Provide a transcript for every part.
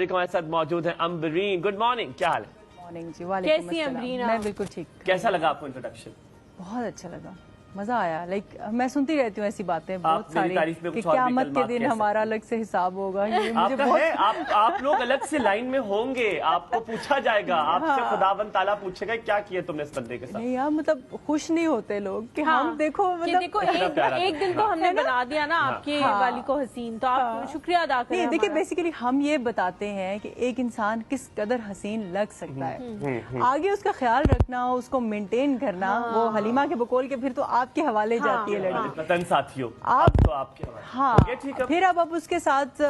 हमारे साथ मौजूद है अम्बरीन। गुड मॉर्निंग, क्या हाल है? मॉर्निंग जी, वालेकुम कैसी अस्सलाम। अम्बरीन मैं आप? बिल्कुल ठीक। कैसा लगा आपको इंट्रोडक्शन? बहुत अच्छा लगा, मजा आया। मैं सुनती रहती हूँ ऐसी बातें बहुत मेरी सारी तारीफ में कि कुछ और भी क़यामत के कलमात दिन कह हमारा सकते अलग से हिसाब होगा। ये मुझे आपका बहुत है, आप लोग अलग से लाइन में होंगे, आपको पूछा जाएगा, आपसे खुदावंद ताला पूछेगा क्या किया तुमने इस बंदे के साथ। नहीं यार, मतलब खुश नहीं होते लोग कि हाँ, हम देखो, कि मतलब देखो प्यारा एक दिन को हमने बना दिया ना आपके वाली को हसीन, तो आप शुक्रिया अदा करें। नहीं देखिए, हमारा। बेसिकली हम ये बताते हैं कि एक इंसान किस कदर हसीन लग सकता है, आगे उसका ख्याल रखना, उसको मेंटेन करना, वो हलीमा के बकौल के फिर तो आपके हवाले जाती है लड़की। साथियों आप तो आपके हाँ, ठीक है। फिर अब उसके साथ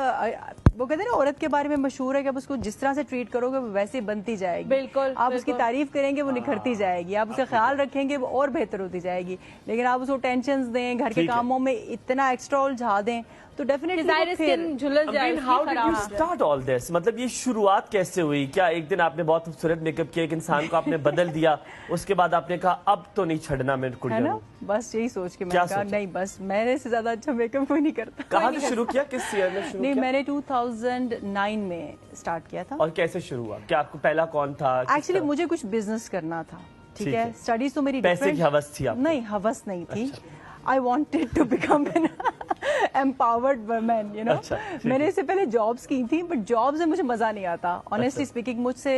वो कहते हैं ना, औरत के बारे में मशहूर है कि अब उसको जिस तरह से ट्रीट करोगे वो वैसे ही बनती जाएगी। बिल्कुल, आप उसकी तारीफ करेंगे वो निखरती जाएगी, आप उसका ख्याल रखेंगे वो और बेहतर होती जाएगी। लेकिन आप उसको टेंशन्स दें, घर के कामों में इतना एक्स्ट्रा उलझा दें तो डेफिनेटली स्किन झुलस जाएगी। How did you start all this? मतलब ये शुरुआत कैसे हुई? क्या एक दिन आपने बहुत खूबसूरत मेकअप किया, एक इंसान को आपने बदल दिया, उसके बाद आपने कहा अब तो नहीं छड़ना मैं कुड़िया है ना, हूँ? बस यही सोच के मैंने कहा नहीं, बस मेरे से ज्यादा अच्छा मेकअप कोई नहीं करता। कहाँ से शुरू किया, किस ईयर में शुरू नहीं, किया? मैंने 2009 में स्टार्ट किया था। और कैसे शुरू हुआ? क्या आपको पहला कौन था? एक्चुअली मुझे कुछ बिजनेस करना था, ठीक है। स्टडीज तो मेरी पैसे की हवस थी आपको? नहीं, हवस नहीं थी। I wanted to become an empowered women, you know. मैंने इससे पहले जॉब्स की थी, बट जॉब से मुझे मजा नहीं आता ऑनेस्टली स्पीकिंग। मुझसे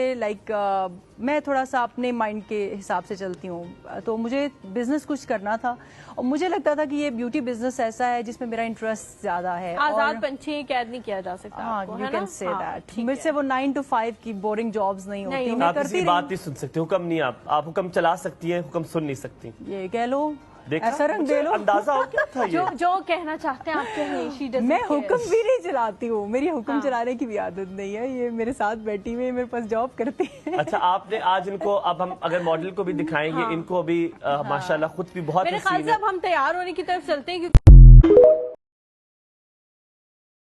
मैं थोड़ा सा अपने माइंड के हिसाब से चलती हूँ, तो मुझे बिजनेस कुछ करना था और मुझे लगता था कि ये ब्यूटी बिजनेस ऐसा है जिसमें मेरा इंटरेस्ट ज्यादा है। आजाद पंछी कैद नहीं किया जा सकता। हाँ, यू कैन से दैट। मुझसे वो 9 to 5 की बोरिंग जॉब्स नहीं होती। मैं आप करती किसी बात नहीं सुन सकती, हुक्म नहीं, आप हुक्म चला सकती हैं, हुक्म सुन नहीं सकती। ये कह लो, देखा? ऐसा रंग दे लो। अंदाजा हो क्या था ये? जो कहना चाहते हैं आपके हमेशा। मैं हुक्म भी नहीं चलाती हूँ, मेरी हुक्म चलाने की भी आदत नहीं है। ये मेरे साथ बैठी हुई मेरे पास जॉब करती है। अच्छा, आपने आज इनको, अब हम अगर मॉडल को भी दिखाएंगे, इनको अभी माशाल्लाह खुद भी बहुत मेरे ख्याल हसीन से है। अब हम तैयार होने की तरफ चलते हैं क्योंकि